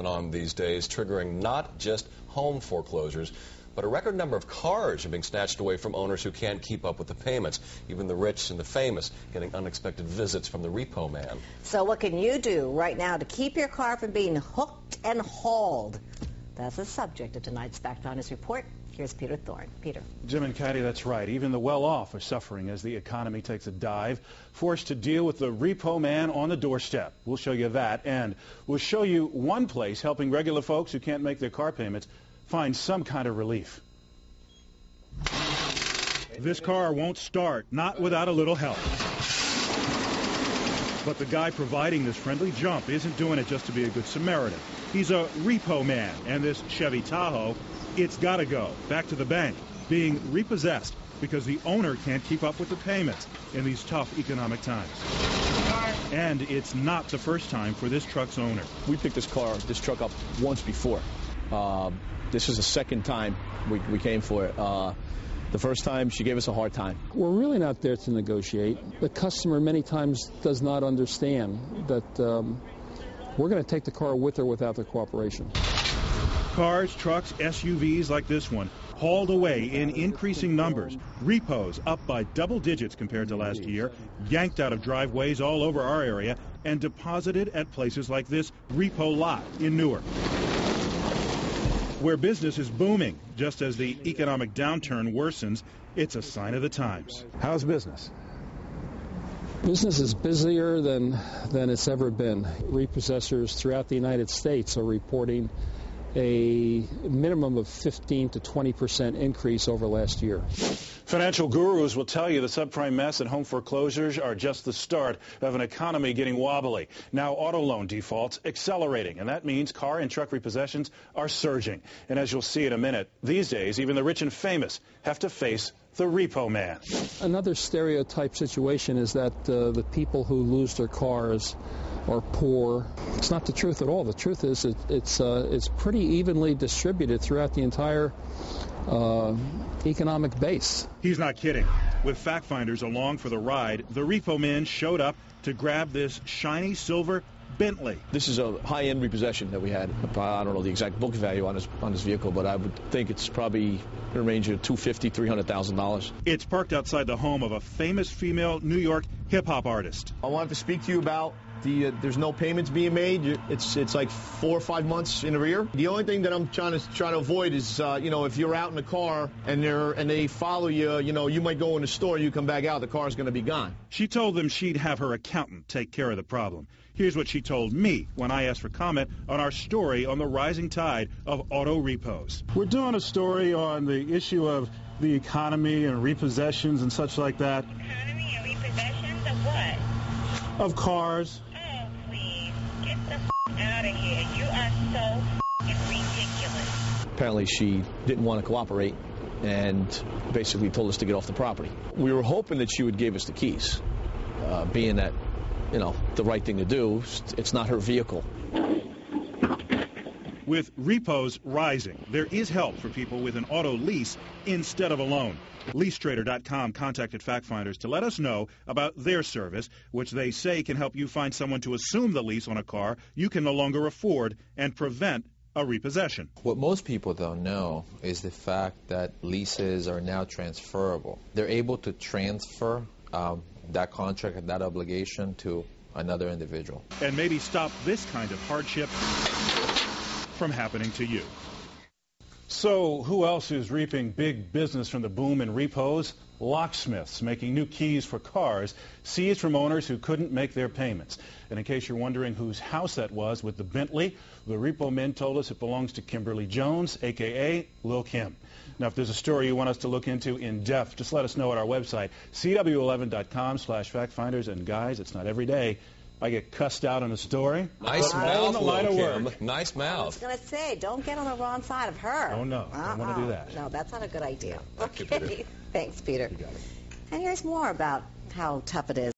on these days, triggering not just home foreclosures, but a record number of cars are being snatched away from owners who can't keep up with the payments. Even the rich and the famous getting unexpected visits from the repo man. So what can you do right now to keep your car from being hooked and hauled? That's the subject of tonight's Fact Finders Report. Here's Peter Thorne. Peter. Jim and Kathy, that's right. Even the well-off are suffering as the economy takes a dive, forced to deal with the repo man on the doorstep. We'll show you that, and we'll show you one place helping regular folks who can't make their car payments find some kind of relief. This car won't start, not without a little help. But the guy providing this friendly jump isn't doing it just to be a good Samaritan. He's a repo man, and this Chevy Tahoe, it's got to go back to the bank, being repossessed because the owner can't keep up with the payments in these tough economic times. And it's not the first time for this truck's owner. We picked this truck up once before. This is the second time we came for it. The first time, she gave us a hard time. We're really not there to negotiate. The customer many times does not understand that we're going to take the car with or without their cooperation. Cars, trucks, SUVs like this one, hauled away in increasing numbers. Repos up by double digits compared to last year, yanked out of driveways all over our area, and deposited at places like this repo lot in Newark, where business is booming. Just as the economic downturn worsens, it's a sign of the times. How's business? Business is busier than it's ever been. Repossessors throughout the United States are reporting a minimum of 15 to 20% increase over last year. Financial gurus will tell you the subprime mess and home foreclosures are just the start of an economy getting wobbly. Now auto loan defaults accelerating, and that means car and truck repossessions are surging. And as you'll see in a minute, these days even the rich and famous have to face the repo man. Another stereotype situation is that the people who lose their cars are poor. It's not the truth at all. The truth is it's pretty evenly distributed throughout the entire economic base. He's not kidding. With fact finders along for the ride, the repo man showed up to grab this shiny silver Bentley. This is a high-end repossession that we had. I don't know the exact book value on his vehicle, but I would think it's probably in the range of $250,000 to $300,000. It's parked outside the home of a famous female New York hip-hop artist. I wanted to speak to you about there's no payments being made. It's like 4 or 5 months in arrear. The only thing that I'm trying to avoid is if you're out in the car and they follow you, you might go in the store, you come back out, the car's going to be gone. She told them she'd have her accountant take care of the problem. Here's what she told me when I asked for comment on our story on the rising tide of auto repos. We're doing a story on the issue of the economy and repossessions and such like that. Economy and repossessions of what? Of cars. Oh, please. Get the out of here. You are so ridiculous. Apparently she didn't want to cooperate and basically told us to get off the property. We were hoping that she would give us the keys, being that the right thing to do. It's not her vehicle. With repos rising, there is help for people with an auto lease instead of a loan. LeaseTrader.com contacted FactFinders to let us know about their service, which they say can help you find someone to assume the lease on a car you can no longer afford and prevent a repossession. What most people don't know is the fact that leases are now transferable. They're able to transfer that contract and that obligation to another individual. And maybe stop this kind of hardship from happening to you. So who else is reaping big business from the boom in repos? Locksmiths making new keys for cars seized from owners who couldn't make their payments. And in case you're wondering whose house that was with the Bentley, the repo men told us it belongs to Kimberly Jones, a.k.a. Lil Kim. Now, if there's a story you want us to look into in depth, just let us know at our website, CW11.com/factfinders. And guys, it's not every day I get cussed out on a story. Nice mouth, Lil Kim. Nice mouth. I was going to say, don't get on the wrong side of her. Oh, no. I don't want to do that. No, that's not a good idea. Okay. Thanks, Peter. You got it. And here's more about how tough it is.